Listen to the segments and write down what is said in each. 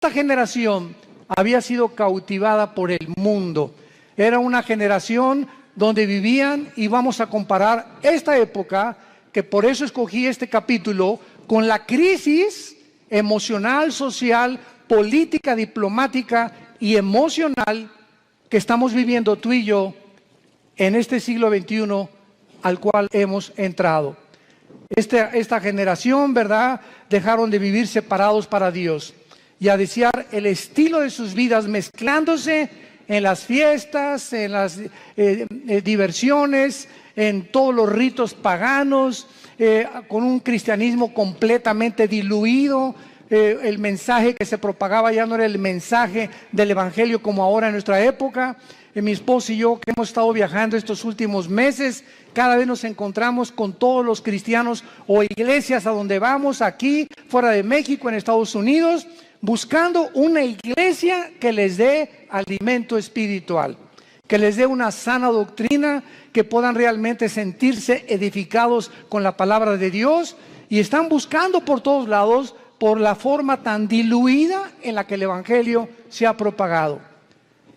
Esta generación había sido cautivada por el mundo. Era una generación donde vivían, y vamos a comparar esta época, que por eso escogí este capítulo, con la crisis emocional, social, política, diplomática y emocional que estamos viviendo tú y yo en este siglo XXI al cual hemos entrado. Esta generación, ¿verdad?, dejaron de vivir separados para Dios y a desear el estilo de sus vidas mezclándose en las fiestas, en las diversiones, en todos los ritos paganos, con un cristianismo completamente diluido. El mensaje que se propagaba ya no era el mensaje del evangelio como ahora en nuestra época. Mi esposo y yo, que hemos estado viajando estos últimos meses, cada vez nos encontramos con todos los cristianos o iglesias a donde vamos, aquí, fuera de México, en Estados Unidos, buscando una iglesia que les dé alimento espiritual, que les dé una sana doctrina, que puedan realmente sentirse edificados con la palabra de Dios, y están buscando por todos lados por la forma tan diluida en la que el evangelio se ha propagado.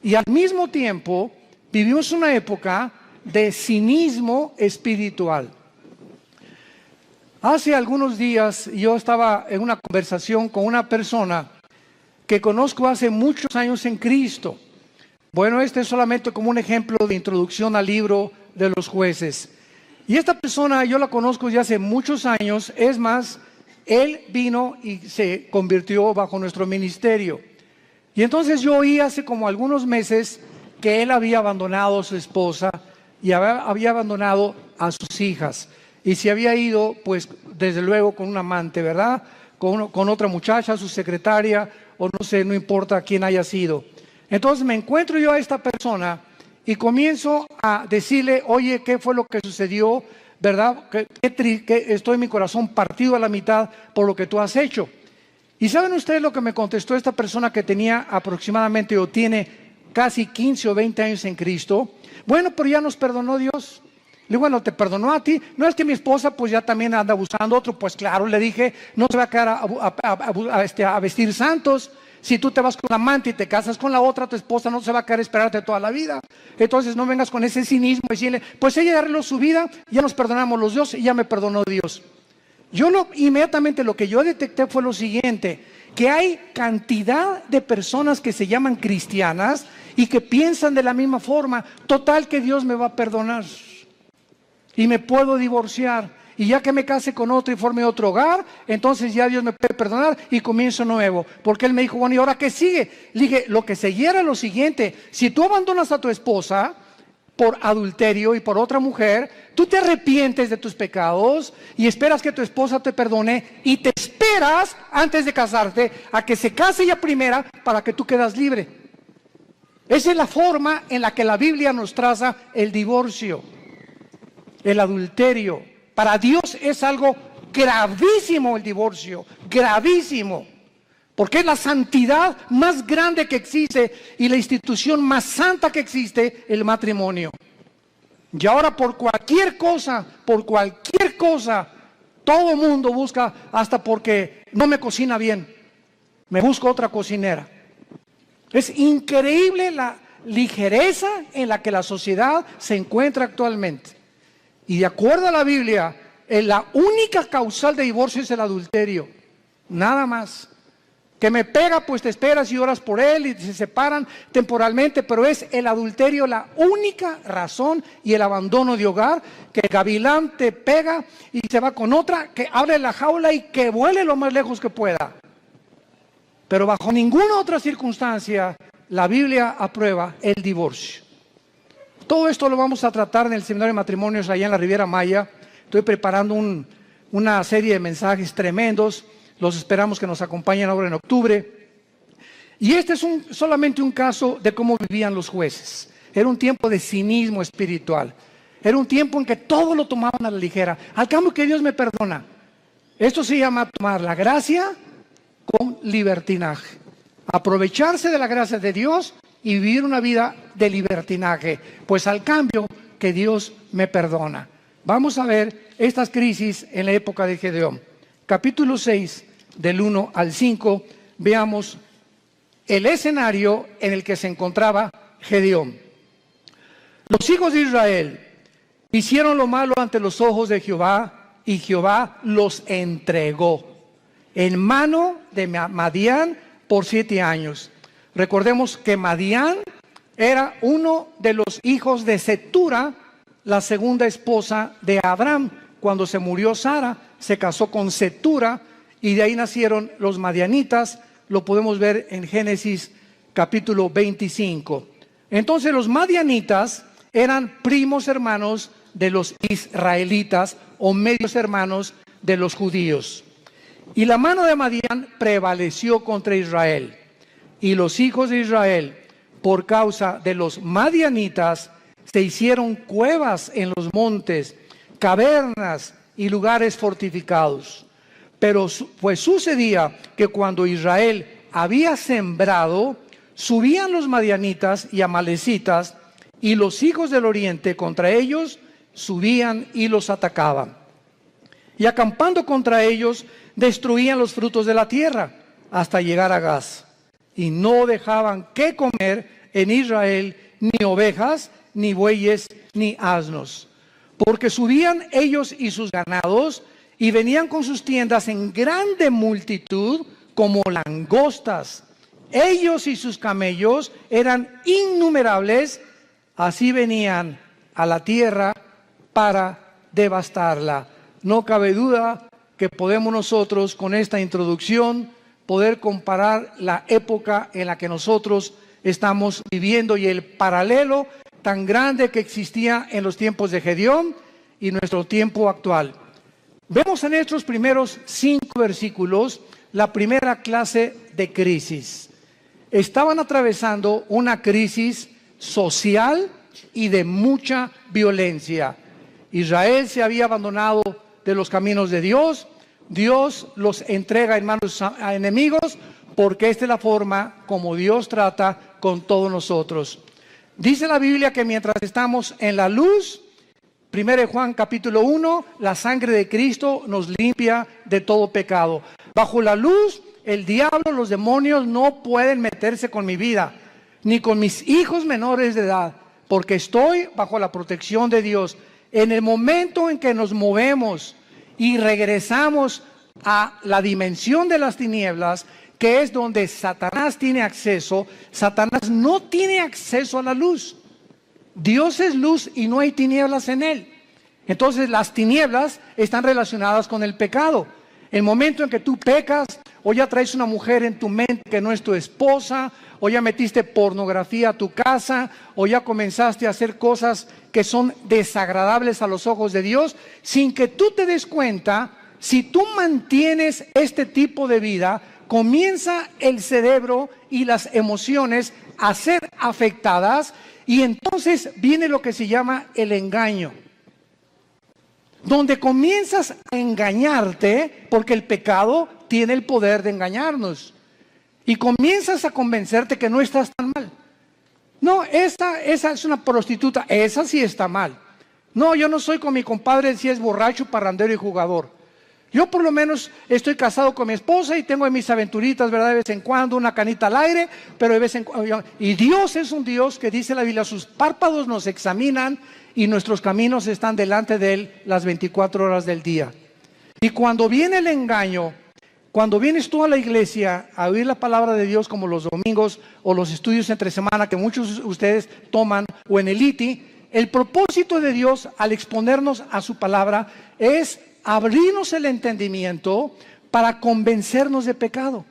Y al mismo tiempo vivimos una época de cinismo espiritual. Hace algunos días yo estaba en una conversación con una persona que conozco hace muchos años en Cristo. Bueno, este es solamente como un ejemplo de introducción al libro de los jueces. Y esta persona yo la conozco ya hace muchos años. Es más, él vino y se convirtió bajo nuestro ministerio. Y entonces yo oí hace como algunos meses que él había abandonado a su esposa y había abandonado a sus hijas. Y se había ido, pues, desde luego con un amante, ¿verdad? Con otra muchacha, su secretaria, o no sé, no importa quién haya sido. Entonces me encuentro yo a esta persona y comienzo a decirle, oye, ¿qué fue lo que sucedió? ¿Verdad? Que estoy en mi corazón partido a la mitad por lo que tú has hecho. ¿Y saben ustedes lo que me contestó esta persona que tenía aproximadamente o tiene casi 15 o 20 años en Cristo? Bueno, pero ya nos perdonó Dios. Le digo, bueno, te perdonó a ti. No es que mi esposa pues ya también anda buscando otro. Pues claro, le dije, no se va a quedar a vestir santos. Si tú te vas con la amante y te casas con la otra, tu esposa no se va a quedar a esperarte toda la vida. Entonces no vengas con ese cinismo y decirle, pues ella arregló su vida, ya nos perdonamos los dos y ya me perdonó Dios. Inmediatamente lo que yo detecté fue lo siguiente, que hay cantidad de personas que se llaman cristianas y que piensan de la misma forma, total que Dios me va a perdonar y me puedo divorciar, y ya que me case con otro y forme otro hogar, entonces ya Dios me puede perdonar y comienzo nuevo. Porque él me dijo, bueno, ¿y ahora qué sigue? Le dije, lo que seguía era lo siguiente, si tú abandonas a tu esposa por adulterio y por otra mujer, tú te arrepientes de tus pecados y esperas que tu esposa te perdone y te esperas antes de casarte a que se case ella primera para que tú quedas libre. Esa es la forma en la que la Biblia nos traza el divorcio, el adulterio. Para Dios es algo gravísimo el divorcio, gravísimo. Porque es la santidad más grande que existe y la institución más santa que existe, el matrimonio. Y ahora por cualquier cosa, todo el mundo busca, hasta porque no me cocina bien, me busco otra cocinera. Es increíble la ligereza en la que la sociedad se encuentra actualmente. Y de acuerdo a la Biblia, la única causal de divorcio es el adulterio, nada más. Que me pega, pues te esperas y oras por él y se separan temporalmente, pero es el adulterio la única razón, y el abandono de hogar, que el gavilán te pega y se va con otra, que abre la jaula y que vuele lo más lejos que pueda. Pero bajo ninguna otra circunstancia la Biblia aprueba el divorcio. Todo esto lo vamos a tratar en el seminario de matrimonios allá en la Riviera Maya. Estoy preparando una serie de mensajes tremendos. Los esperamos que nos acompañen ahora en octubre. Y este es solamente un caso de cómo vivían los jueces. Era un tiempo de cinismo espiritual. Era un tiempo en que todo lo tomaban a la ligera. Al cambio que Dios me perdona. Esto se llama tomar la gracia con libertinaje. Aprovecharse de la gracia de Dios y vivir una vida de libertinaje. Pues al cambio que Dios me perdona. Vamos a ver estas crisis en la época de Gedeón. Capítulo 6, del 1 al 5, veamos el escenario en el que se encontraba Gedeón. Los hijos de Israel hicieron lo malo ante los ojos de Jehová, y Jehová los entregó en mano de Madián por 7 años. Recordemos que Madián era uno de los hijos de Cetura, la segunda esposa de Abraham. Cuando se murió Sara, se casó con Cetura, y de ahí nacieron los madianitas. Lo podemos ver en Génesis capítulo 25. Entonces los madianitas eran primos hermanos de los israelitas, o medios hermanos de los judíos. Y la mano de Madián prevaleció contra Israel. Y los hijos de Israel, por causa de los madianitas, se hicieron cuevas en los montes, cavernas y lugares fortificados. Pero pues sucedía que cuando Israel había sembrado, subían los madianitas y amalecitas, y los hijos del oriente contra ellos subían y los atacaban. Y acampando contra ellos, destruían los frutos de la tierra hasta llegar a Gaz. Y no dejaban que comer en Israel ni ovejas, ni bueyes, ni asnos. Porque subían ellos y sus ganados, y venían con sus tiendas en grande multitud, como langostas. Ellos y sus camellos eran innumerables, así venían a la tierra para devastarla. No cabe duda que podemos nosotros, con esta introducción, poder comparar la época en la que nosotros estamos viviendo y el paralelo tan grande que existía en los tiempos de Gedeón y nuestro tiempo actual. Vemos en estos primeros 5 versículos la primera clase de crisis. Estaban atravesando una crisis social y de mucha violencia. Israel se había abandonado de los caminos de Dios. Dios los entrega en manos a enemigos, porque esta es la forma como Dios trata con todos nosotros. Dice la Biblia que mientras estamos en la luz, 1 Juan capítulo 1, la sangre de Cristo nos limpia de todo pecado. Bajo la luz, el diablo, los demonios no pueden meterse con mi vida, ni con mis hijos menores de edad, porque estoy bajo la protección de Dios. En el momento en que nos movemos y regresamos a la dimensión de las tinieblas, que es donde Satanás tiene acceso, Satanás no tiene acceso a la luz. Dios es luz y no hay tinieblas en él. Entonces las tinieblas están relacionadas con el pecado. El momento en que tú pecas, o ya traes una mujer en tu mente que no es tu esposa, o ya metiste pornografía a tu casa, o ya comenzaste a hacer cosas que son desagradables a los ojos de Dios, sin que tú te des cuenta, si tú mantienes este tipo de vida, comienza el cerebro y las emociones a ser afectadas, y entonces viene lo que se llama el engaño, donde comienzas a engañarte, porque el pecado tiene el poder de engañarnos, y comienzas a convencerte que no estás tan mal. No, esa es una prostituta, esa sí está mal. No, yo no soy con mi compadre si es borracho, parrandero y jugador. Yo por lo menos estoy casado con mi esposa y tengo mis aventuritas, ¿verdad? De vez en cuando, una canita al aire, pero de vez en cuando. Y Dios es un Dios que dice la Biblia, sus párpados nos examinan y nuestros caminos están delante de Él las 24 horas del día. Y cuando viene el engaño, cuando vienes tú a la iglesia a oír la palabra de Dios, como los domingos o los estudios entre semana que muchos de ustedes toman, o en el ITI, el propósito de Dios al exponernos a su palabra es abrirnos el entendimiento para convencernos de pecado.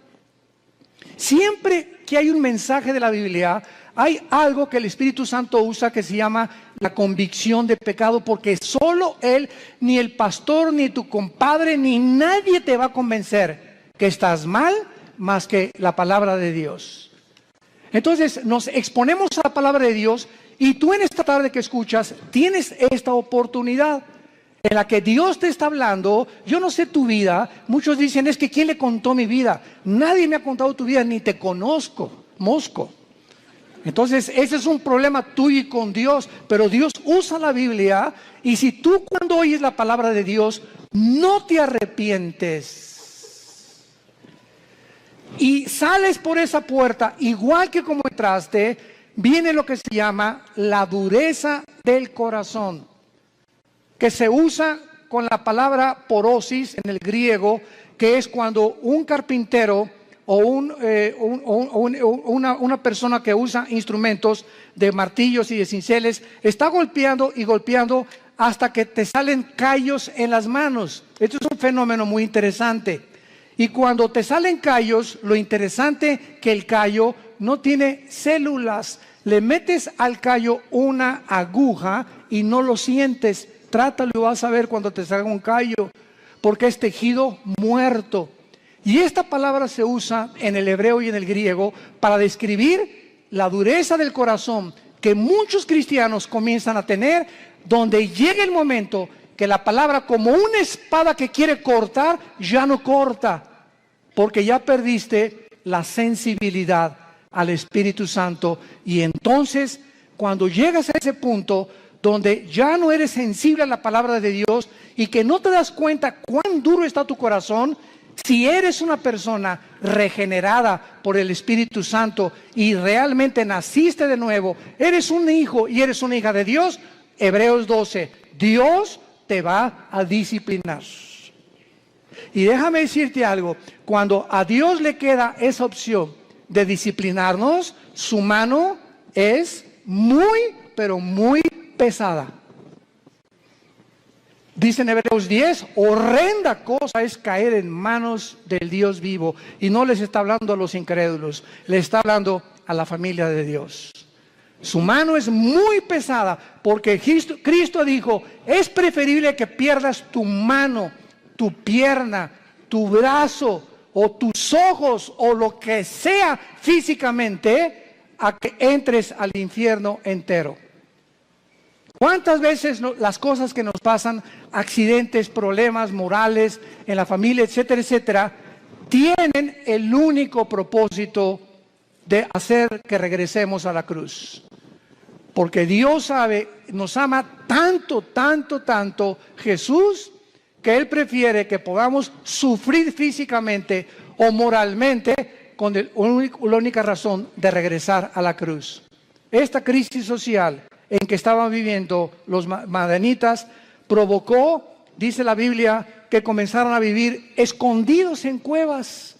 Siempre que hay un mensaje de la Biblia, hay algo que el Espíritu Santo usa que se llama la convicción de pecado, porque solo Él, ni el pastor, ni tu compadre, ni nadie te va a convencer que estás mal más que la palabra de Dios. Entonces nos exponemos a la palabra de Dios, y tú en esta tarde que escuchas tienes esta oportunidad en la que Dios te está hablando. Yo no sé tu vida. Muchos dicen, es que ¿quién le contó mi vida? Nadie me ha contado tu vida, ni te conozco, mosco. Entonces ese es un problema tuyo y con Dios, pero Dios usa la Biblia, y si tú cuando oyes la palabra de Dios no te arrepientes, y sales por esa puerta, igual que como entraste, viene lo que se llama la dureza del corazón, que se usa con la palabra porosis en el griego, que es cuando un carpintero o una persona que usa instrumentos de martillos y de cinceles está golpeando y golpeando hasta que te salen callos en las manos. Esto es un fenómeno muy interesante. Y cuando te salen callos, lo interesante que el callo no tiene células. Le metes al callo una aguja y no lo sientes. Trátalo y vas a ver cuando te salga un callo, porque es tejido muerto. Y esta palabra se usa en el hebreo y en el griego para describir la dureza del corazón que muchos cristianos comienzan a tener, donde llega el momento que la palabra, como una espada que quiere cortar, ya no corta, porque ya perdiste la sensibilidad al Espíritu Santo. Y entonces, cuando llegas a ese punto donde ya no eres sensible a la palabra de Dios y que no te das cuenta cuán duro está tu corazón, si eres una persona regenerada por el Espíritu Santo y realmente naciste de nuevo, eres un hijo y eres una hija de Dios, Hebreos 12, Dios te va a disciplinar. Y déjame decirte algo, cuando a Dios le queda esa opción de disciplinarnos, su mano es muy, pero muy pesada. Dice en Hebreos 10, horrenda cosa es caer en manos del Dios vivo. Y no les está hablando a los incrédulos, le está hablando a la familia de Dios. Su mano es muy pesada, porque Cristo dijo, es preferible que pierdas tu mano, tu pierna, tu brazo o tus ojos o lo que sea físicamente, a que entres al infierno entero. ¿Cuántas veces las cosas que nos pasan, accidentes, problemas morales en la familia, etcétera, etcétera, tienen el único propósito de hacer que regresemos a la cruz? Porque Dios sabe, nos ama tanto, tanto, tanto Jesús, que Él prefiere que podamos sufrir físicamente o moralmente con la única razón de regresar a la cruz. Esta crisis social en que estaban viviendo los madianitas provocó, dice la Biblia, que comenzaron a vivir escondidos en cuevas,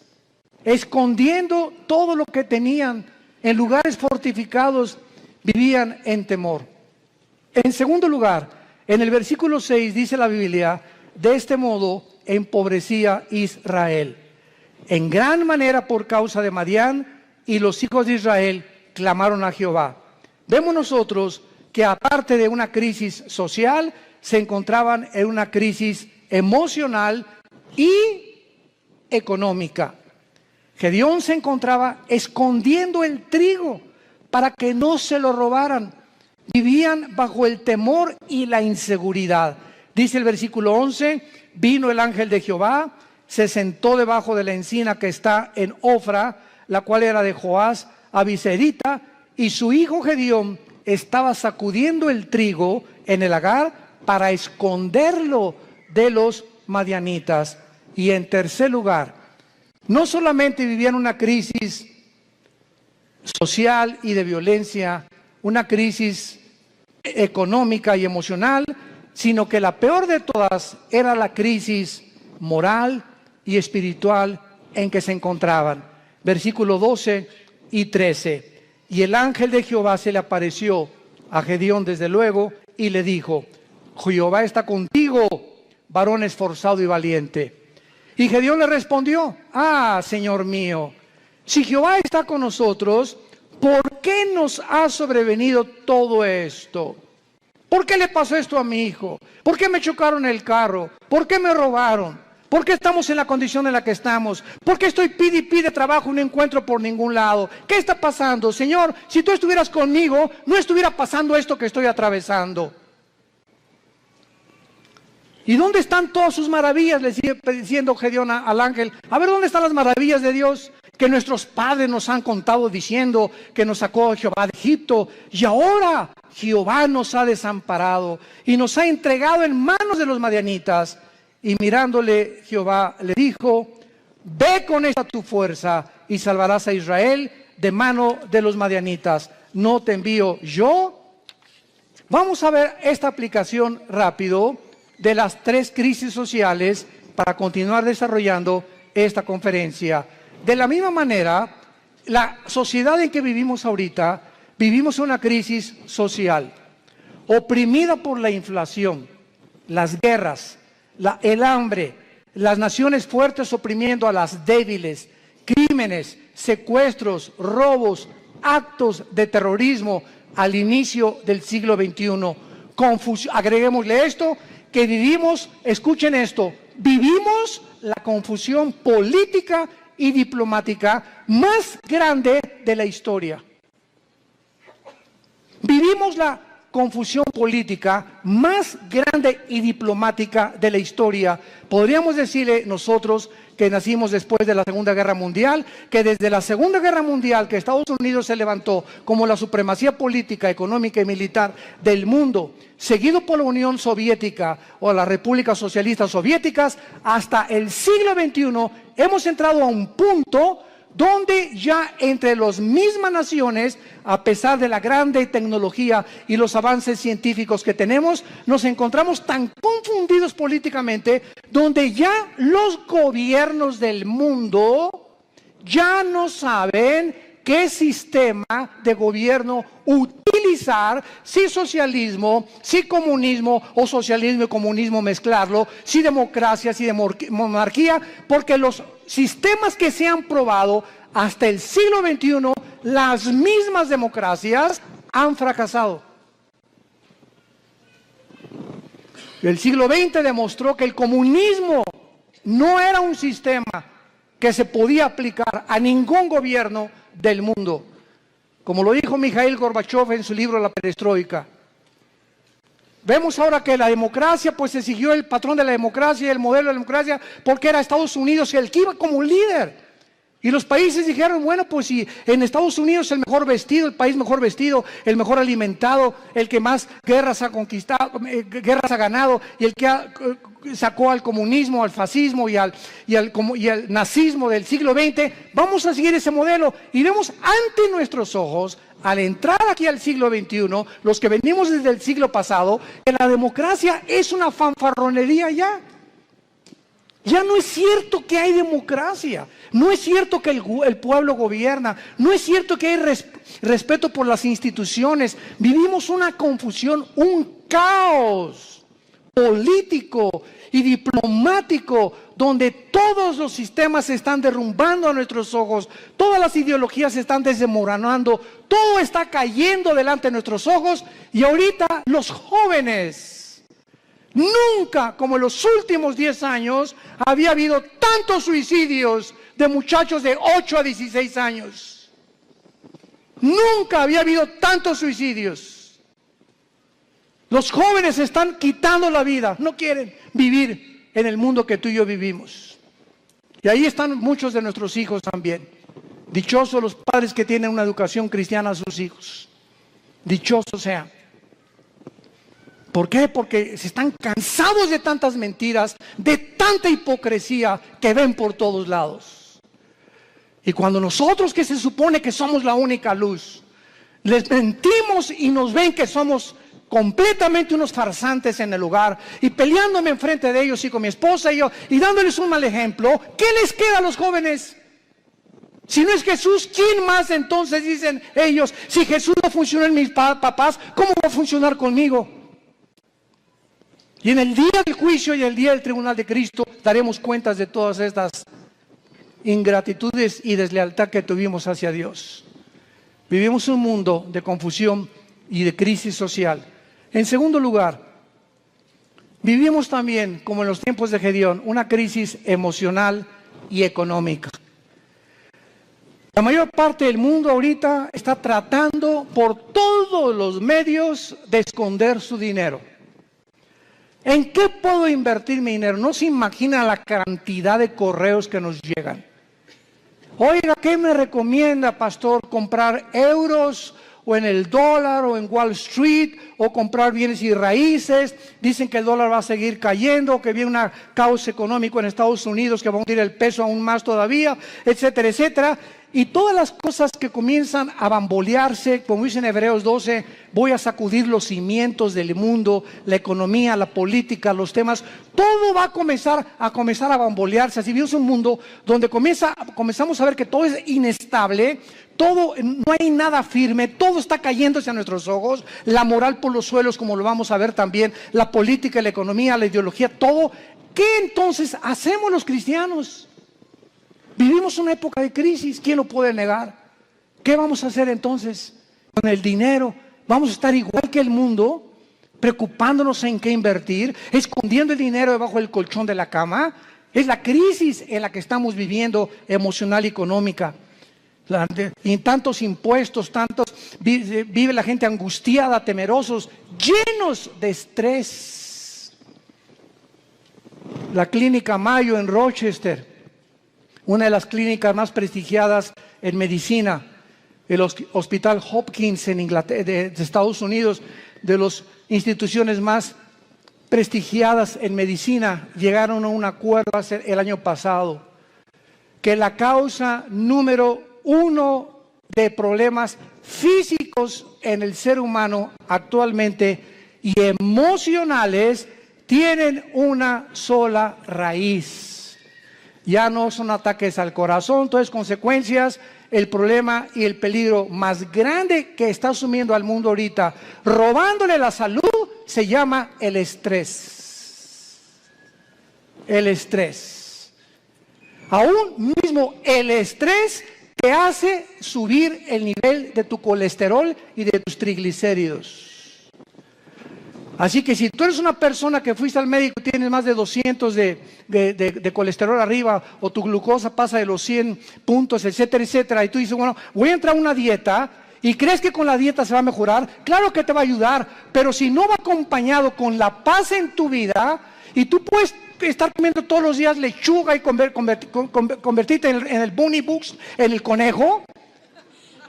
escondiendo todo lo que tenían en lugares fortificados, vivían en temor. En segundo lugar, en el versículo 6 dice la Biblia, de este modo empobrecía Israel en gran manera por causa de Madián, y los hijos de Israel clamaron a Jehová. Vemos nosotros que aparte de una crisis social, se encontraban en una crisis emocional y económica. Gedeón se encontraba escondiendo el trigo para que no se lo robaran. Vivían bajo el temor y la inseguridad. Dice el versículo 11, vino el ángel de Jehová, se sentó debajo de la encina que está en Ofra, la cual era de Joás Abiserita, y su hijo Gedeón estaba sacudiendo el trigo en el lagar para esconderlo de los madianitas. Y en tercer lugar, no solamente vivían una crisis social y de violencia, una crisis económica y emocional, sino que la peor de todas era la crisis moral y espiritual en que se encontraban. Versículos 12 y 13. Y el ángel de Jehová se le apareció a Gedeón desde luego y le dijo, Jehová está contigo, varón esforzado y valiente. Y Gedeón le respondió, Señor mío, si Jehová está con nosotros, ¿por qué nos ha sobrevenido todo esto? ¿Por qué le pasó esto a mi hijo? ¿Por qué me chocaron el carro? ¿Por qué me robaron? ¿Por qué estamos en la condición en la que estamos? ¿Por qué estoy pide y pide trabajo y no encuentro por ningún lado? ¿Qué está pasando? Señor, si tú estuvieras conmigo, no estuviera pasando esto que estoy atravesando. ¿Y dónde están todas sus maravillas? Le sigue diciendo Gedeón al ángel. A ver, ¿dónde están las maravillas de Dios? Que nuestros padres nos han contado diciendo que nos sacó Jehová de Egipto. Y ahora Jehová nos ha desamparado y nos ha entregado en manos de los madianitas. Y mirándole Jehová le dijo, Ve con esta tu fuerza y salvarás a Israel de mano de los madianitas. ¿No te envío yo? Vamos a ver esta aplicación rápido de las 3 crisis sociales para continuar desarrollando esta conferencia. De la misma manera, la sociedad en que vivimos ahorita, vivimos una crisis social, oprimida por la inflación, las guerras, el hambre, las naciones fuertes oprimiendo a las débiles, crímenes, secuestros, robos, actos de terrorismo al inicio del siglo XXI. Agreguémosle esto, que vivimos, escuchen esto, vivimos la confusión política y diplomática más grande de la historia. Vivimos la confusión política más grande y diplomática de la historia. Podríamos decirle nosotros que nacimos después de la Segunda Guerra Mundial, que desde la Segunda Guerra Mundial que Estados Unidos se levantó como la supremacía política, económica y militar del mundo, seguido por la Unión Soviética o las repúblicas socialistas soviéticas, hasta el siglo XXI hemos entrado a un punto donde ya entre las mismas naciones, a pesar de la grande tecnología y los avances científicos que tenemos, nos encontramos tan confundidos políticamente, donde ya los gobiernos del mundo ya no saben qué sistema de gobierno utilizar, si socialismo, si comunismo o socialismo y comunismo mezclarlo, si democracia, si monarquía, porque los sistemas que se han probado hasta el siglo XXI, las mismas democracias han fracasado. El siglo XX demostró que el comunismo no era un sistema que se podía aplicar a ningún gobierno del mundo, como lo dijo Mikhail Gorbachev en su libro La Perestroika. Vemos ahora que la democracia, pues se siguió el patrón de la democracia y el modelo de la democracia, porque era Estados Unidos el que iba como líder. Y los países dijeron, bueno, pues si en Estados Unidos el mejor vestido, el país mejor vestido, el mejor alimentado, el que más guerras ha conquistado, guerras ha ganado, y el que sacó al comunismo, al fascismo y al nazismo del siglo XX, vamos a seguir ese modelo. Y vemos ante nuestros ojos, al entrar aquí al siglo XXI, los que venimos desde el siglo pasado, que la democracia es una fanfarronería ya. Ya no es cierto que hay democracia, no es cierto que el pueblo gobierna, no es cierto que hay respeto por las instituciones. Vivimos una confusión, un caos político y diplomático, donde todos los sistemas se están derrumbando a nuestros ojos, todas las ideologías se están desmoronando, todo está cayendo delante de nuestros ojos. Y ahorita los jóvenes, nunca, como en los últimos 10 años, había habido tantos suicidios de muchachos de 8 a 16 años. Nunca había habido tantos suicidios. Los jóvenes se están quitando la vida, no quieren vivir en el mundo que tú y yo vivimos. Y ahí están muchos de nuestros hijos también. Dichosos los padres que tienen una educación cristiana a sus hijos. Dichosos sean. ¿Por qué? Porque se están cansados de tantas mentiras, de tanta hipocresía que ven por todos lados. Y cuando nosotros, que se supone que somos la única luz, les mentimos y nos ven que somos completamente unos farsantes en el hogar, y peleándome enfrente de ellos y con mi esposa y yo, y dándoles un mal ejemplo, ¿qué les queda a los jóvenes? Si no es Jesús, ¿quién más entonces? Dicen ellos, si Jesús no funcionó en mis papás, ¿cómo va a funcionar conmigo? Y en el día del juicio y el día del tribunal de Cristo daremos cuentas de todas estas ingratitudes y deslealtad que tuvimos hacia Dios. Vivimos un mundo de confusión y de crisis social. En segundo lugar, vivimos también, como en los tiempos de Gedeón, una crisis emocional y económica. La mayor parte del mundo ahorita está tratando por todos los medios de esconder su dinero. ¿En qué puedo invertir mi dinero? No se imagina la cantidad de correos que nos llegan. Oiga, ¿qué me recomienda, pastor? ¿Comprar euros o en el dólar, o en Wall Street, o comprar bienes y raíces. Dicen que el dólar va a seguir cayendo, que viene un caos económico en Estados Unidos que va a hundir el peso aún más todavía, etcétera, etcétera. Y todas las cosas que comienzan a bambolearse, como dice en Hebreos 12, voy a sacudir los cimientos del mundo, la economía, la política, los temas, todo va a comenzar a bambolearse. Así vemos un mundo donde comenzamos a ver que todo es inestable, todo, no hay nada firme, todo está cayéndose a nuestros ojos, la moral por los suelos, como lo vamos a ver también, la política, la economía, la ideología, todo. ¿Qué entonces hacemos los cristianos? Vivimos una época de crisis, ¿quién lo puede negar? ¿Qué vamos a hacer entonces con el dinero? ¿Vamos a estar igual que el mundo, preocupándonos en qué invertir, escondiendo el dinero debajo del colchón de la cama? Es la crisis en la que estamos viviendo, emocional y económica. Y tantos impuestos, vive la gente angustiada, temerosos, llenos de estrés. La clínica Mayo en Rochester, una de las clínicas más prestigiadas en medicina, el Hospital Hopkins en Inglaterra, de Estados Unidos, de las instituciones más prestigiadas en medicina, llegaron a un acuerdo el año pasado, que la causa número 1 de problemas físicos en el ser humano actualmente y emocionales tienen una sola raíz. Ya no son ataques al corazón, entonces consecuencias, el problema y el peligro más grande que está asumiendo al mundo ahorita, robándole la salud, se llama el estrés. El estrés. Aún mismo el estrés te hace subir el nivel de tu colesterol y de tus triglicéridos. Así que si tú eres una persona que fuiste al médico y tienes más de 200 de colesterol arriba, o tu glucosa pasa de los 100 puntos, etcétera, etcétera, y tú dices, bueno, voy a entrar a una dieta, y crees que con la dieta se va a mejorar, claro que te va a ayudar, pero si no va acompañado con la paz en tu vida, y tú puedes estar comiendo todos los días lechuga y convertirte en el bunny books, en el conejo.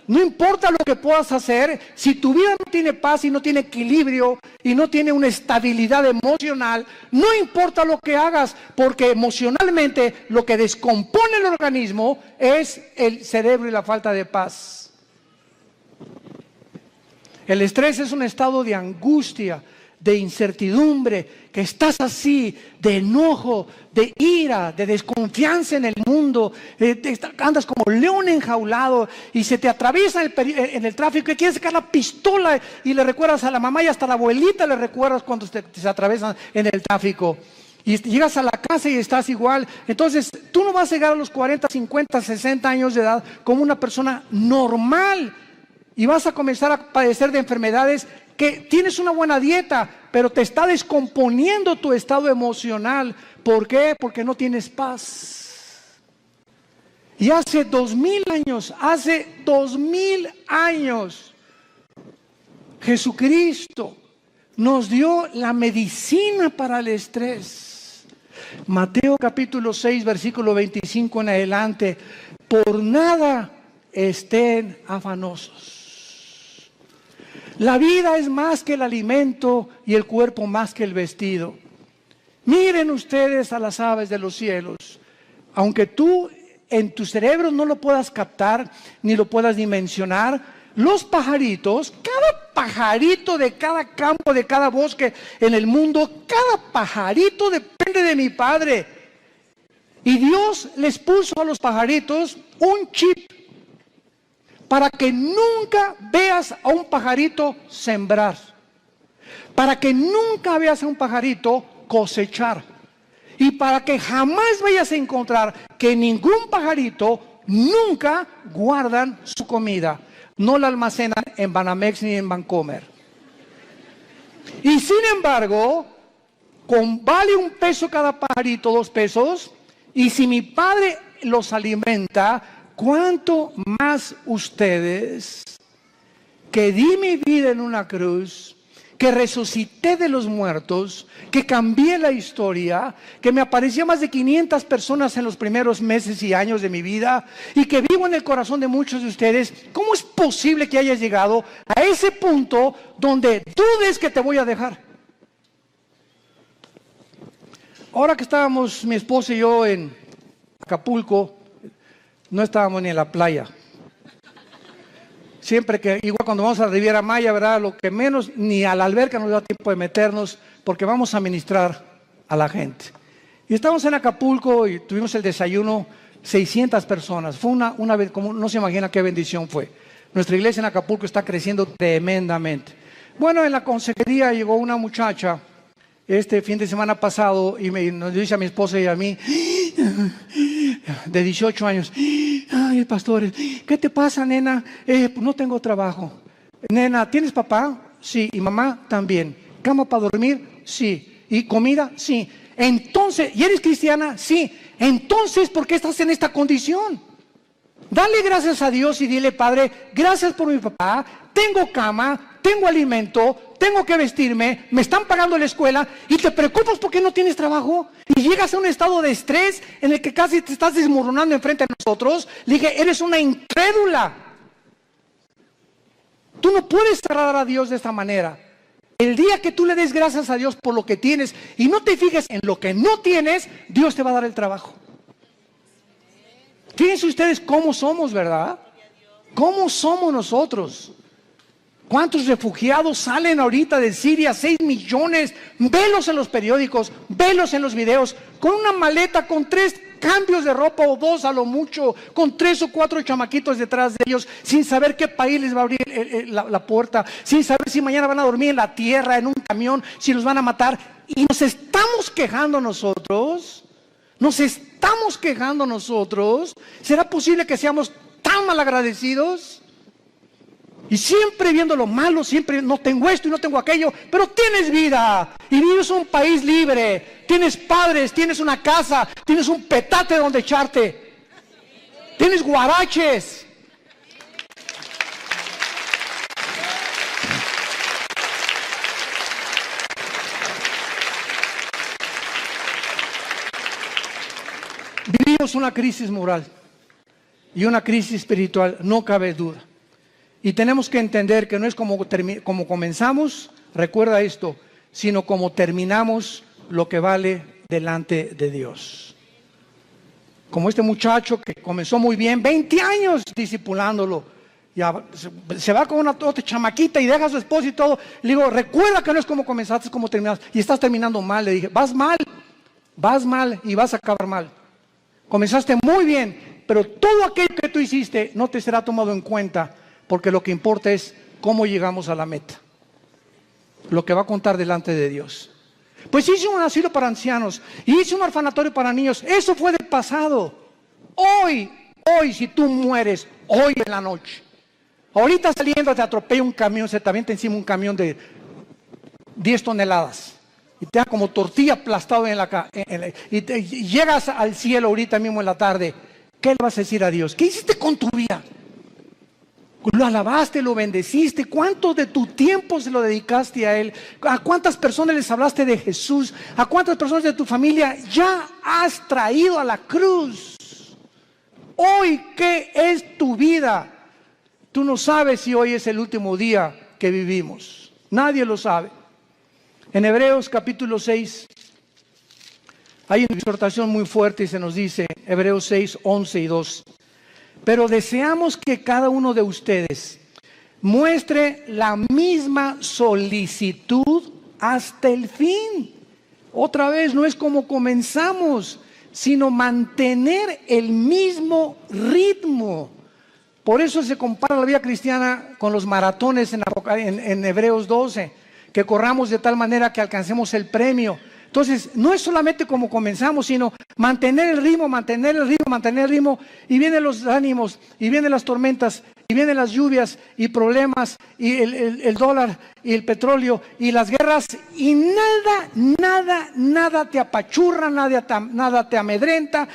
No importa lo que puedas hacer, si tu vida no tiene paz y no tiene equilibrio y no tiene una estabilidad emocional, no importa lo que hagas, porque emocionalmente lo que descompone el organismo es el cerebro y la falta de paz. El estrés es un estado de angustia, de incertidumbre, que estás así, de enojo, de ira, de desconfianza en el mundo, andas como león enjaulado y se te atraviesa en el tráfico y quieres sacar la pistola y le recuerdas a la mamá y hasta a la abuelita le recuerdas cuando se atraviesan en el tráfico. Y llegas a la casa y estás igual. Entonces tú no vas a llegar a los 40, 50, 60 años de edad como una persona normal y vas a comenzar a padecer de enfermedades que tienes una buena dieta, pero te está descomponiendo tu estado emocional. ¿Por qué? Porque no tienes paz. Y hace 2000 años, Jesucristo nos dio la medicina para el estrés. Mateo capítulo 6, versículo 25 en adelante. Por nada estén afanosos. La vida es más que el alimento y el cuerpo más que el vestido. Miren ustedes a las aves de los cielos. Aunque tú en tu cerebro no lo puedas captar ni lo puedas dimensionar, los pajaritos, cada pajarito de cada campo, de cada bosque en el mundo, cada pajarito depende de mi Padre. Y Dios les puso a los pajaritos un chip para que nunca veas a un pajarito sembrar, para que nunca veas a un pajarito cosechar, y para que jamás vayas a encontrar que ningún pajarito nunca guardan su comida, no la almacenan en Banamex ni en Bancomer. Y sin embargo, vale un peso cada pajarito, 2 pesos, y si mi Padre los alimenta, ¿cuánto más ustedes, que di mi vida en una cruz, que resucité de los muertos, que cambié la historia, que me apareció más de 500 personas en los primeros meses y años de mi vida, y que vivo en el corazón de muchos de ustedes? ¿Cómo es posible posible que hayas llegado a ese punto donde dudes que te voy a dejar. Ahora que estábamos mi esposa y yo en Acapulco, no estábamos ni en la playa. Siempre que, igual cuando vamos a la Riviera Maya, ¿verdad? Lo que menos, ni a la alberca nos da tiempo de meternos, porque vamos a ministrar a la gente. Y estábamos en Acapulco y tuvimos el desayuno, 600 personas. Fue una vez, como no se imagina qué bendición fue. Nuestra iglesia en Acapulco está creciendo tremendamente. Bueno, en la consejería llegó una muchacha este fin de semana pasado y nos dice a mi esposa y a mí, de 18 años, ay, pastor, ¿qué te pasa, nena? Pues no tengo trabajo. Nena, ¿tienes papá? Sí. ¿Y mamá? También. ¿Cama para dormir? Sí. ¿Y comida? Sí. Entonces, ¿y eres cristiana? Sí. Entonces, ¿por qué estás en esta condición? Dale gracias a Dios y dile, Padre, gracias por mi papá, tengo cama, tengo alimento, tengo que vestirme, me están pagando la escuela y te preocupas porque no tienes trabajo y llegas a un estado de estrés en el que casi te estás desmoronando enfrente de nosotros. Le dije, eres una incrédula. Tú no puedes agradar a Dios de esta manera. El día que tú le des gracias a Dios por lo que tienes y no te fijes en lo que no tienes, Dios te va a dar el trabajo. Fíjense ustedes cómo somos, ¿verdad? ¿Cómo somos nosotros? ¿Cuántos refugiados salen ahorita de Siria? 6 millones. Velos en los periódicos, velos en los videos, con una maleta, con 3 cambios de ropa o 2 a lo mucho, con 3 o 4 chamaquitos detrás de ellos, sin saber qué país les va a abrir la puerta, sin saber si mañana van a dormir en la tierra, en un camión, si los van a matar. Y nos estamos quejando nosotros. Nos estamos quejando nosotros. ¿Será posible que seamos tan malagradecidos? Y siempre viendo lo malo, siempre no tengo esto y no tengo aquello, pero tienes vida y vives en un país libre, tienes padres, tienes una casa, tienes un petate donde echarte, tienes guaraches. Vivimos una crisis moral y una crisis espiritual, no cabe duda. Y tenemos que entender que no es como comenzamos, recuerda esto, sino como terminamos lo que vale delante de Dios. Como este muchacho que comenzó muy bien, 20 años discipulándolo, ya se va con una otra chamaquita y deja a su esposa y todo. Le digo, recuerda que no es como comenzaste, es como terminaste. Y estás terminando mal. Le dije, vas mal y vas a acabar mal. Comenzaste muy bien, pero todo aquello que tú hiciste no te será tomado en cuenta, porque lo que importa es cómo llegamos a la meta. Lo que va a contar delante de Dios. Pues hice un asilo para ancianos, y hice un orfanatorio para niños. Eso fue del pasado. Hoy, si tú mueres, hoy en la noche, ahorita saliendo te atropella un camión, se te avienta encima un camión de 10 toneladas. Y te da como tortilla aplastado y llegas al cielo ahorita mismo en la tarde. ¿Qué le vas a decir a Dios? ¿Qué hiciste con tu vida? Lo alabaste, lo bendeciste. ¿Cuánto de tu tiempo se lo dedicaste a Él? ¿A cuántas personas les hablaste de Jesús? ¿A cuántas personas de tu familia ya has traído a la cruz? Hoy, ¿qué es tu vida? Tú no sabes si hoy es el último día que vivimos. Nadie lo sabe. En Hebreos capítulo 6 hay una exhortación muy fuerte y se nos dice, Hebreos 6, 11 y 2. Pero deseamos que cada uno de ustedes muestre la misma solicitud hasta el fin. Otra vez, no es como comenzamos, sino mantener el mismo ritmo. Por eso se compara la vida cristiana con los maratones en Hebreos 12, que corramos de tal manera que alcancemos el premio. Entonces, no es solamente como comenzamos, sino mantener el ritmo, y vienen los ánimos, y vienen las tormentas, y vienen las lluvias, y problemas, y el dólar, y el petróleo, y las guerras, y nada te apachurra, nada te amedrenta,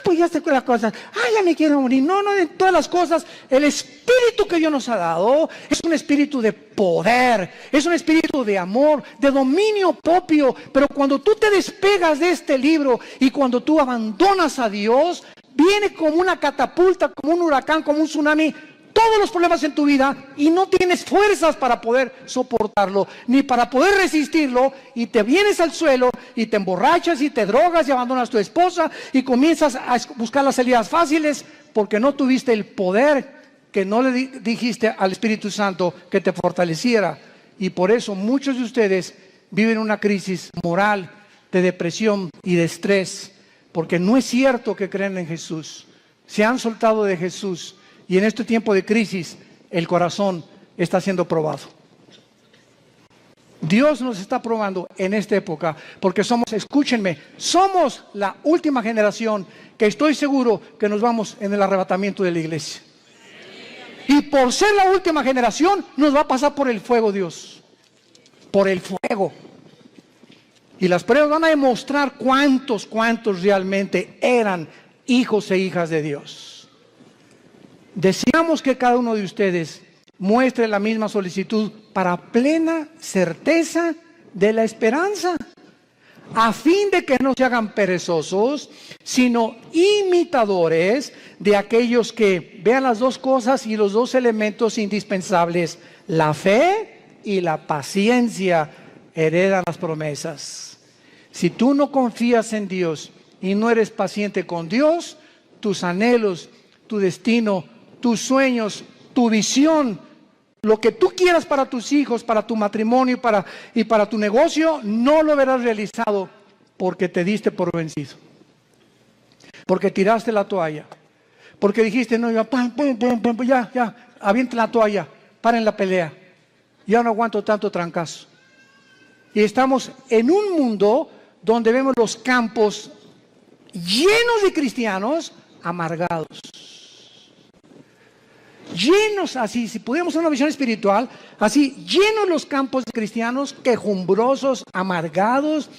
pues ya se las cosas, ya me quiero morir. No, de todas las cosas, el espíritu que Dios nos ha dado es un espíritu de poder, es un espíritu de amor, de dominio propio. Pero cuando tú te despegas de este libro y cuando tú abandonas a Dios, viene como una catapulta, como un huracán, como un tsunami. todos los problemas en tu vida y no tienes fuerzas para poder soportarlo, ni para poder resistirlo, y te vienes al suelo y te emborrachas y te drogas y abandonas a tu esposa y comienzas a buscar las salidas fáciles porque no tuviste el poder que no le dijiste al Espíritu Santo que te fortaleciera. Y por eso muchos de ustedes viven una crisis moral, de depresión y de estrés, porque no es cierto que creen en Jesús. Se han soltado de Jesús y en este tiempo de crisis el corazón está siendo probado. Dios nos está probando en esta época porque somos, escúchenme, somos la última generación que estoy seguro que nos vamos en el arrebatamiento de la iglesia. Y por ser la última generación nos va a pasar por el fuego Dios, por el fuego. Y las pruebas van a demostrar cuántos realmente eran hijos e hijas de Dios. Deseamos que cada uno de ustedes muestre la misma solicitud para plena certeza de la esperanza, a fin de que no se hagan perezosos, sino imitadores de aquellos que vean las dos cosas y los dos elementos indispensables, la fe y la paciencia, heredan las promesas. Si tú no confías en Dios y no eres paciente con Dios, tus anhelos, tu destino, tus sueños, tu visión, lo que tú quieras para tus hijos, para tu matrimonio y para tu negocio, no lo verás realizado porque te diste por vencido. Porque tiraste la toalla. Porque dijiste, no, ya, avienta la toalla, paren la pelea. Ya no aguanto tanto trancazo. Y estamos en un mundo donde vemos los campos llenos de cristianos amargados. Llenos así, si pudiéramos hacer una visión espiritual, así, llenos los campos de cristianos quejumbrosos, amargados,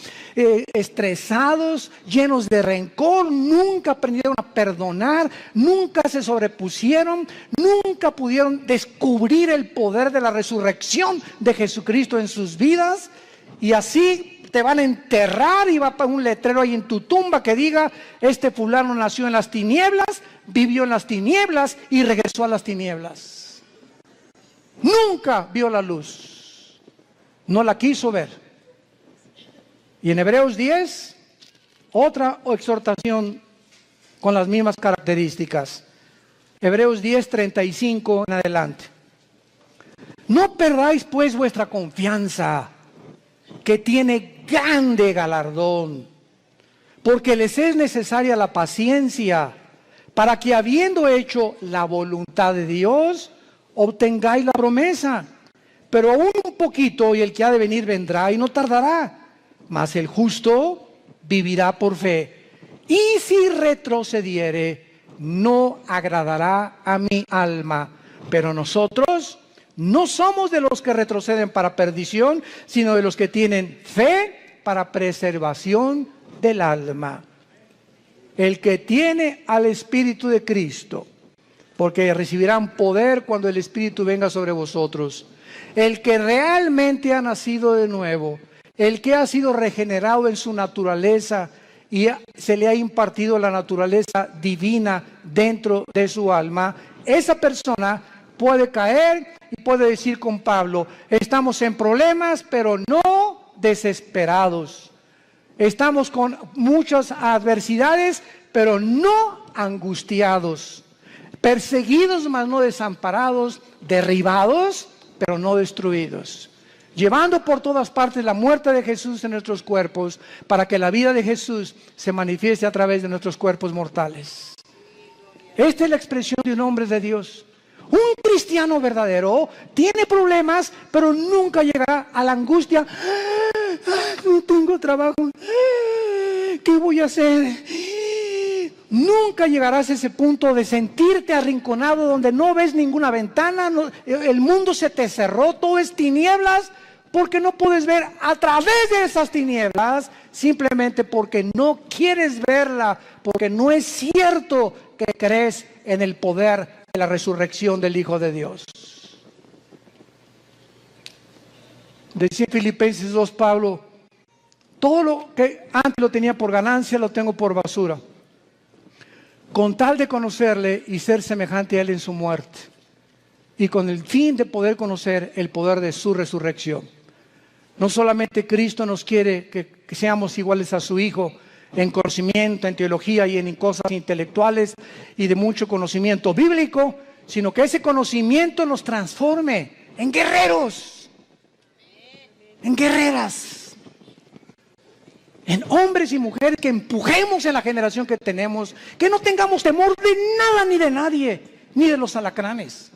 estresados, llenos de rencor, nunca aprendieron a perdonar, nunca se sobrepusieron, nunca pudieron descubrir el poder de la resurrección de Jesucristo en sus vidas, y así te van a enterrar y va a poner un letrero ahí en tu tumba que diga, este fulano nació en las tinieblas, vivió en las tinieblas y regresó a las tinieblas. Nunca vio la luz, no la quiso ver. Y en Hebreos 10, otra exhortación con las mismas características. Hebreos 10, 35 en adelante. No perdáis pues vuestra confianza, que tiene grande galardón, porque les es necesaria la paciencia, para que habiendo hecho la voluntad de Dios, obtengáis la promesa. Pero aún un poquito, y el que ha de venir vendrá y no tardará, mas el justo vivirá por fe. Y si retrocediere, no agradará a mi alma. Pero nosotros no somos de los que retroceden para perdición, sino de los que tienen fe para preservación del alma. El que tiene al Espíritu de Cristo, porque recibirán poder cuando el Espíritu venga sobre vosotros. El que realmente ha nacido de nuevo, el que ha sido regenerado en su naturaleza y se le ha impartido la naturaleza divina dentro de su alma, esa persona puede caer y puede decir con Pablo, estamos en problemas, pero no desesperados. Estamos con muchas adversidades, pero no angustiados. Perseguidos, mas no desamparados. Derribados, pero no destruidos. Llevando por todas partes la muerte de Jesús en nuestros cuerpos, para que la vida de Jesús se manifieste a través de nuestros cuerpos mortales. Esta es la expresión de un hombre de Dios. Un cristiano verdadero tiene problemas, pero nunca llegará a la angustia. No tengo trabajo. ¿Qué voy a hacer? Nunca llegarás a ese punto de sentirte arrinconado donde no ves ninguna ventana, el mundo se te cerró, todo es tinieblas, porque no puedes ver a través de esas tinieblas, simplemente porque no quieres verla, porque no es cierto que crees en el poder de la resurrección del Hijo de Dios. Decía en Filipenses 2 Pablo, todo lo que antes lo tenía por ganancia lo tengo por basura, con tal de conocerle y ser semejante a él en su muerte. y con el fin de poder conocer el poder de su resurrección. No solamente Cristo nos quiere que seamos iguales a su Hijo en conocimiento, en teología y en cosas intelectuales y de mucho conocimiento bíblico, sino que ese conocimiento nos transforme en guerreros, en guerreras, en hombres y mujeres que empujemos en la generación que tenemos, que no tengamos temor de nada ni de nadie, ni de los alacranes,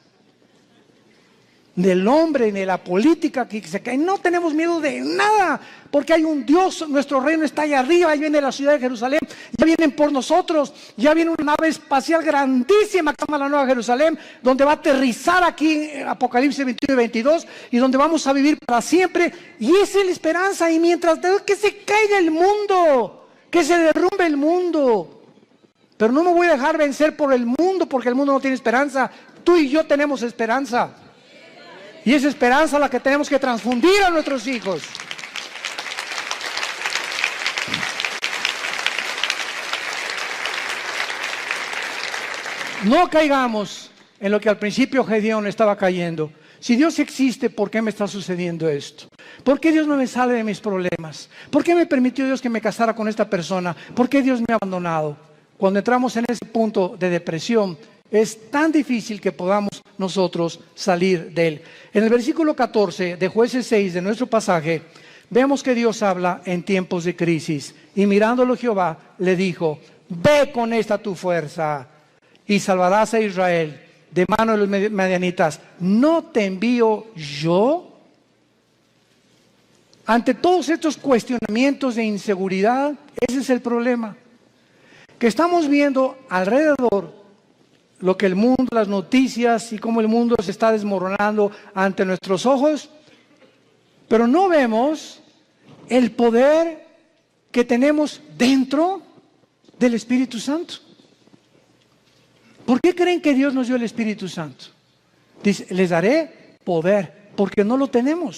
del hombre, ni de la política que se cae. No tenemos miedo de nada, porque hay un Dios, nuestro reino está allá arriba, ahí viene la ciudad de Jerusalén, ya vienen por nosotros, ya viene una nave espacial grandísima que se llama la Nueva Jerusalén, donde va a aterrizar aquí en Apocalipsis 21 y 22, y donde vamos a vivir para siempre, y esa es la esperanza. Y mientras que se caiga el mundo, que se derrumbe el mundo, pero no me voy a dejar vencer por el mundo, porque el mundo no tiene esperanza. Tú y yo tenemos esperanza. Y esa esperanza es la que tenemos que transfundir a nuestros hijos. No caigamos en lo que al principio Gedeón estaba cayendo. Si Dios existe, ¿por qué me está sucediendo esto? ¿Por qué Dios no me sale de mis problemas? ¿Por qué me permitió Dios que me casara con esta persona? ¿Por qué Dios me ha abandonado? Cuando entramos en ese punto de depresión, es tan difícil que podamos nosotros salir de él. En el versículo 14 de Jueces 6 de nuestro pasaje, vemos que Dios habla en tiempos de crisis. Y mirándolo Jehová le dijo: ve con esta tu fuerza y salvarás a Israel de mano de los madianitas. ¿No te envío yo? Ante todos estos cuestionamientos de inseguridad, ese es el problema. Que estamos viendo alrededor lo que el mundo, las noticias y cómo el mundo se está desmoronando ante nuestros ojos, pero no vemos el poder que tenemos dentro del Espíritu Santo. ¿Por qué creen que Dios nos dio el Espíritu Santo? Dice, les daré poder, porque no lo tenemos.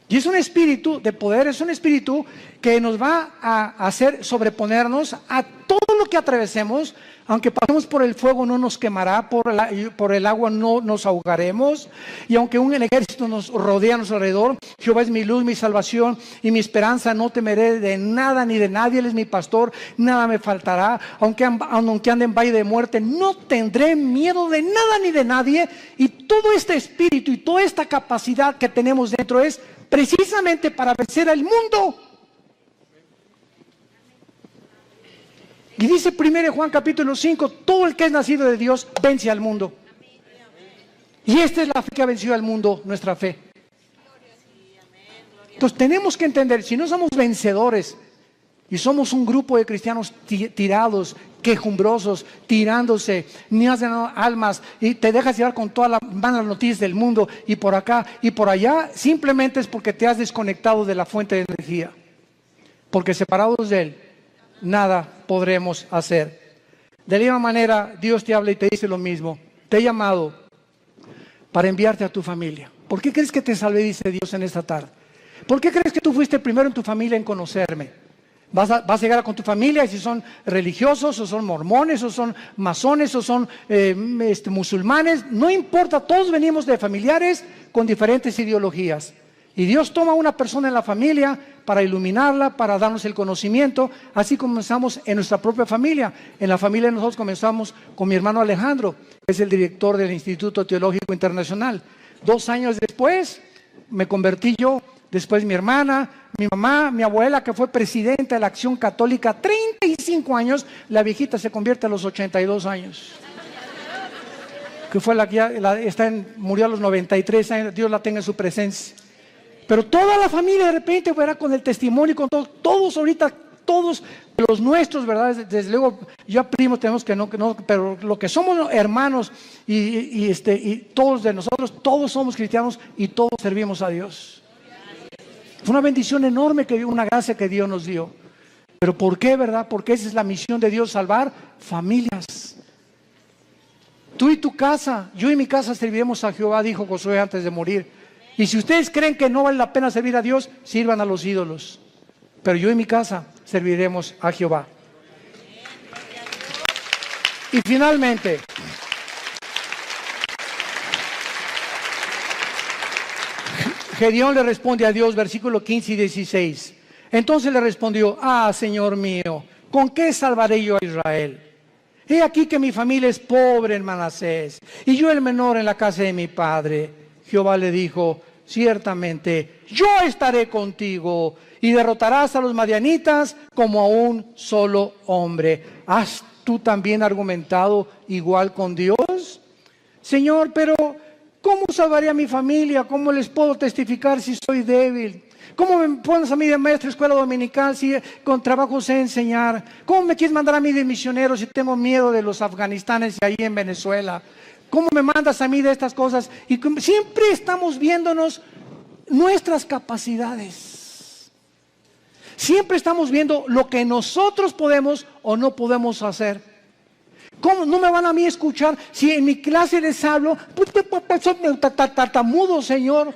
Y es un espíritu de poder, es un espíritu que nos va a hacer sobreponernos a todo lo que atravesemos. Aunque pasemos por el fuego no nos quemará, por el agua no nos ahogaremos. Y aunque un ejército nos rodea a nuestro alrededor, Jehová es mi luz, mi salvación y mi esperanza. No temeré de nada ni de nadie, Él es mi pastor, nada me faltará. Aunque ande en valle de muerte, no tendré miedo de nada ni de nadie. Y todo este espíritu y toda esta capacidad que tenemos dentro es precisamente para vencer al mundo. Y dice 1 Juan capítulo 5, todo el que es nacido de Dios vence al mundo. Y esta es la fe que ha vencido al mundo, nuestra fe. Entonces tenemos que entender, si no somos vencedores y somos un grupo de cristianos tirados, quejumbrosos, tirándose, ni hacen almas y te dejas llevar con todas las malas noticias del mundo y por acá y por allá, simplemente es porque te has desconectado de la fuente de energía. Porque separados de Él, nada podremos hacer. De la misma manera, Dios te habla y te dice lo mismo. Te he llamado para enviarte a tu familia. ¿Por qué crees que te salvé, dice Dios en esta tarde? ¿Por qué crees que tú fuiste el primero en tu familia en conocerme? Vas a llegar con tu familia, y si son religiosos, o son mormones, o son masones, o son musulmanes, no importa, todos venimos de familiares con diferentes ideologías. Y Dios toma a una persona en la familia para iluminarla, para darnos el conocimiento. Así comenzamos en nuestra propia familia. En la familia de nosotros comenzamos con mi hermano Alejandro, que es el director del Instituto Teológico Internacional. 2 años después me convertí yo, después mi hermana, mi mamá, mi abuela, que fue presidenta de la Acción Católica 35 años, la viejita se convierte a los 82 años. Que fue la que murió a los 93 años, Dios la tenga en su presencia. Pero toda la familia de repente, ¿verdad? Con el testimonio, con todos ahorita, todos los nuestros, ¿verdad? Desde luego, ya primos tenemos que no, pero lo que somos hermanos y todos de nosotros, todos somos cristianos y todos servimos a Dios. Fue una bendición enorme, una gracia que Dios nos dio. ¿Pero por qué, verdad? Porque esa es la misión de Dios, salvar familias. Tú y tu casa, yo y mi casa serviremos a Jehová, dijo Josué antes de morir. Y si ustedes creen que no vale la pena servir a Dios, sirvan a los ídolos. Pero yo y mi casa serviremos a Jehová. Y finalmente, Gedeón le responde a Dios, versículo 15 y 16. Entonces le respondió: Señor mío, ¿con qué salvaré yo a Israel? He aquí que mi familia es pobre en Manasés, y yo el menor en la casa de mi padre. Jehová le dijo: ciertamente yo estaré contigo, y derrotarás a los madianitas como a un solo hombre. ¿Has tú también argumentado igual con Dios? Señor, pero ¿cómo salvaré a mi familia? ¿Cómo les puedo testificar si soy débil? ¿Cómo me pones a mí de maestro de escuela dominical si con trabajo sé enseñar? ¿Cómo me quieres mandar a mí de misionero si tengo miedo de los afganistanes y ahí en Venezuela? ¿Cómo me mandas a mí de estas cosas? Y siempre estamos viéndonos nuestras capacidades. Siempre estamos viendo lo que nosotros podemos o no podemos hacer. ¿Cómo no me van a mí escuchar si en mi clase les hablo? Soy tartamudo, Señor.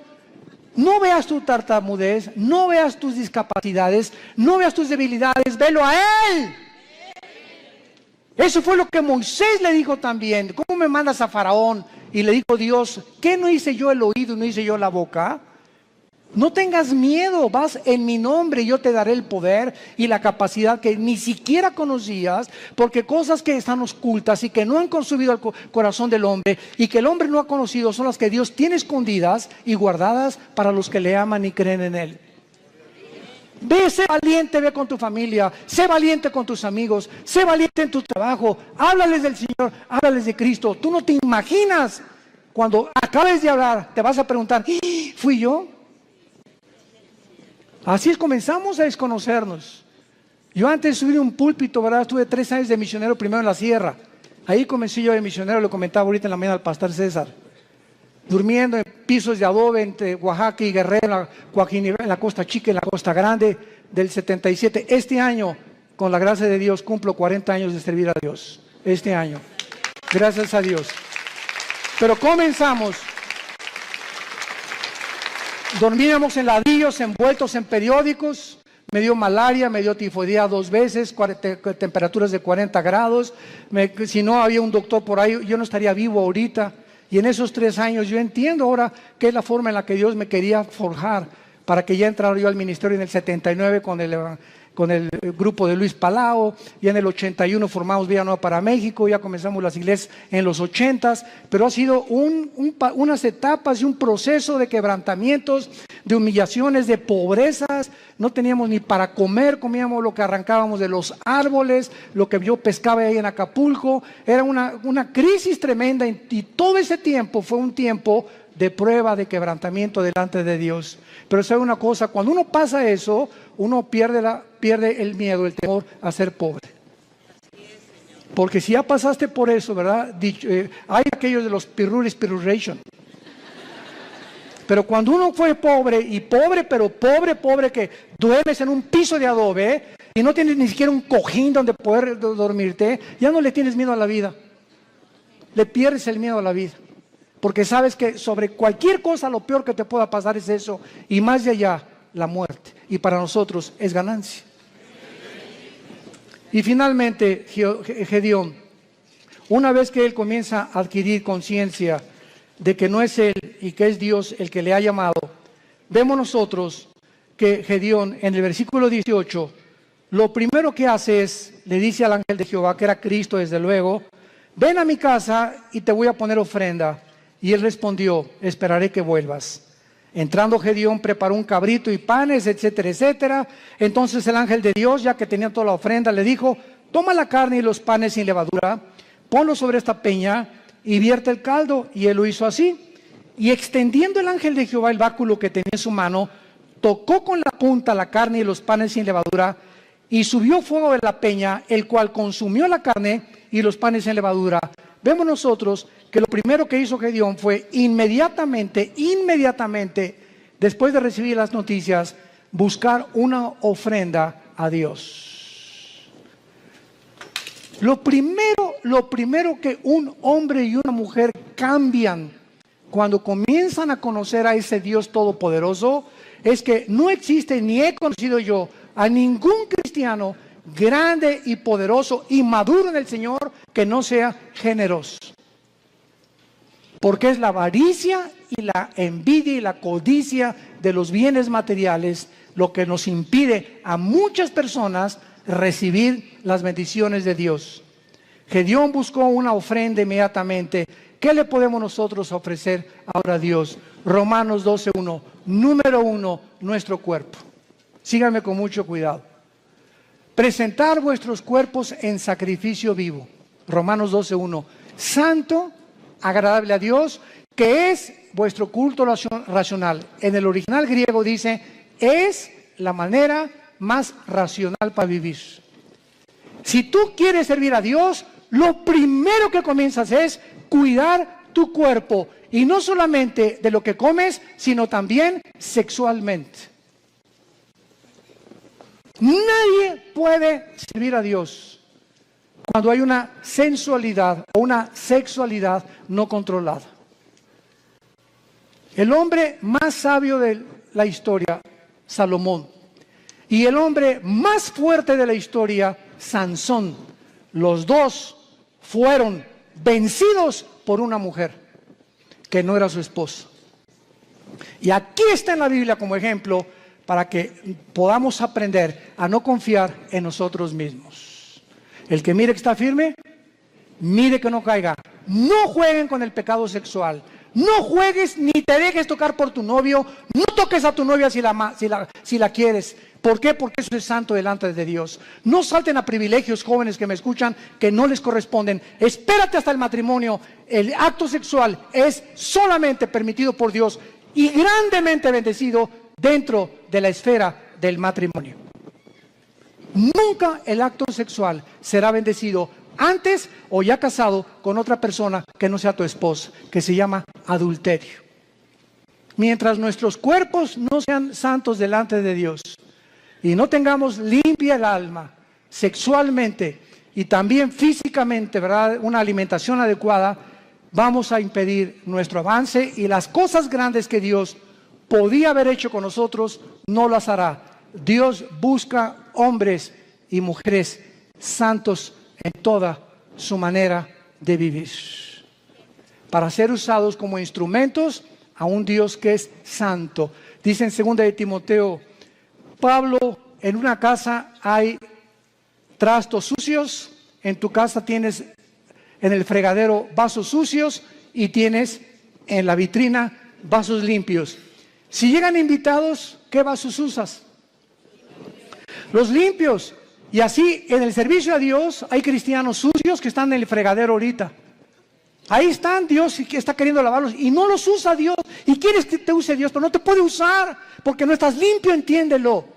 No veas tu tartamudez, no veas tus discapacidades, no veas tus debilidades, velo a Él. Eso fue lo que Moisés le dijo también. ¿Cómo me mandas a Faraón? Y le dijo Dios: ¿qué no hice yo el oído, no hice yo la boca? No tengas miedo, vas en mi nombre y yo te daré el poder y la capacidad que ni siquiera conocías, porque cosas que están ocultas y que no han consumido el corazón del hombre y que el hombre no ha conocido son las que Dios tiene escondidas y guardadas para los que le aman y creen en Él. Ve, sé valiente, ve con tu familia, sé valiente con tus amigos, sé valiente en tu trabajo, háblales del Señor, háblales de Cristo. Tú no te imaginas, cuando acabes de hablar, te vas a preguntar: ¿fui yo? Así es, comenzamos a desconocernos. Yo antes de subir un púlpito, ¿verdad? Estuve 3 años de misionero, primero en la sierra. Ahí comencé yo de misionero, lo comentaba ahorita en la mañana al pastor César. Durmiendo en pisos de adobe entre Oaxaca y Guerrero, en la Costa Chica, en la Costa Grande, del 77. Este año, con la gracia de Dios, cumplo 40 años de servir a Dios. Este año. Gracias a Dios. Pero comenzamos. Dormíamos en ladrillos, envueltos en periódicos. Me dio malaria, me dio tifoidea 2 veces, temperaturas de 40 grados. Si no había un doctor por ahí, yo no estaría vivo ahorita. Y en esos 3 años yo entiendo ahora que es la forma en la que Dios me quería forjar para que ya entrara yo al ministerio en el 79 con el grupo de Luis Palau. Ya en el 81 formamos Vida Nueva para México, ya comenzamos las iglesias en los 80s, pero ha sido unas etapas y un proceso de quebrantamientos, de humillaciones, de pobrezas. No teníamos ni para comer, comíamos lo que arrancábamos de los árboles, lo que yo pescaba ahí en Acapulco. Era una crisis tremenda y todo ese tiempo fue un tiempo de prueba, de quebrantamiento delante de Dios. Pero sabe una cosa, cuando uno pasa eso, uno pierde el miedo, el temor a ser pobre. Porque si ya pasaste por eso, ¿verdad? Hay aquellos de los pirruration. Pero cuando uno fue pobre, y pero pobre, que duermes en un piso de adobe y no tienes ni siquiera un cojín donde poder dormirte, ya no le tienes miedo a la vida. Le pierdes el miedo a la vida. Porque sabes que sobre cualquier cosa lo peor que te pueda pasar es eso, y más de allá, la muerte. Y para nosotros es ganancia. Y finalmente, Gedeón, una vez que él comienza a adquirir conciencia de que no es él y que es Dios el que le ha llamado, vemos nosotros que Gedeón en el versículo 18, lo primero que hace es, le dice al ángel de Jehová, que era Cristo desde luego: ven a mi casa y te voy a poner ofrenda. Y él respondió: esperaré que vuelvas. Entrando Gedeón, preparó un cabrito y panes, etcétera, etcétera. Entonces el ángel de Dios, ya que tenía toda la ofrenda, le dijo: toma la carne y los panes sin levadura, ponlo sobre esta peña y vierte el caldo. Y él lo hizo así. Y extendiendo el ángel de Jehová el báculo que tenía en su mano, tocó con la punta la carne y los panes sin levadura, y subió fuego de la peña, el cual consumió la carne y los panes sin levadura. Vemos nosotros que lo primero que hizo Gedeón fue inmediatamente, después de recibir las noticias, buscar una ofrenda a Dios. Lo primero que un hombre y una mujer cambian cuando comienzan a conocer a ese Dios todopoderoso es que no existe, ni he conocido yo a ningún cristiano grande y poderoso y maduro en el Señor que no sea generoso. porque es la avaricia y la envidia y la codicia de los bienes materiales lo que nos impide a muchas personas recibir las bendiciones de Dios. Gedeón buscó una ofrenda inmediatamente. ¿Qué le podemos nosotros ofrecer ahora a Dios? Romanos 12:1. Número 1, nuestro cuerpo. Síganme con mucho cuidado. Presentar vuestros cuerpos en sacrificio vivo. Romanos 12:1. Santo, agradable a Dios, que es vuestro culto racional. En el original griego dice, es la manera más racional para vivir. Si tú quieres servir a Dios, lo primero que comienzas es cuidar tu cuerpo. Y no solamente de lo que comes, sino también sexualmente. Nadie puede servir a Dios cuando hay una sensualidad o una sexualidad no controlada. El hombre más sabio de la historia, Salomón, y el hombre más fuerte de la historia, Sansón, los dos fueron vencidos por una mujer que no era su esposa. Y aquí está en la Biblia como ejemplo para que podamos aprender a no confiar en nosotros mismos. El que mire que está firme, mire que no caiga. No jueguen con el pecado sexual. No juegues ni te dejes tocar por tu novio. No toques a tu novia si la quieres. ¿Por qué? Porque eso es santo delante de Dios. No salten a privilegios, jóvenes que me escuchan, que no les corresponden. Espérate hasta el matrimonio. El acto sexual es solamente permitido por Dios y grandemente bendecido dentro de la esfera del matrimonio. Nunca el acto sexual será bendecido antes o ya casado con otra persona que no sea tu esposa, que se llama adulterio. Mientras nuestros cuerpos no sean santos delante de Dios y no tengamos limpia el alma sexualmente y también físicamente, ¿verdad?, una alimentación adecuada, vamos a impedir nuestro avance y las cosas grandes que Dios podía haber hecho con nosotros, no las hará. Dios busca hombres y mujeres santos en toda su manera de vivir, para ser usados como instrumentos a un Dios que es santo. Dice en 2 de Timoteo, Pablo, en una casa hay trastos sucios, en tu casa tienes en el fregadero vasos sucios y tienes en la vitrina vasos limpios. Si llegan invitados, ¿qué vasos usas? Los limpios. Y así en el servicio a Dios hay cristianos sucios que están en el fregadero ahorita. Ahí están, Dios está queriendo lavarlos y no los usa Dios. Y quieres que te use Dios, pero no te puede usar porque no estás limpio, entiéndelo.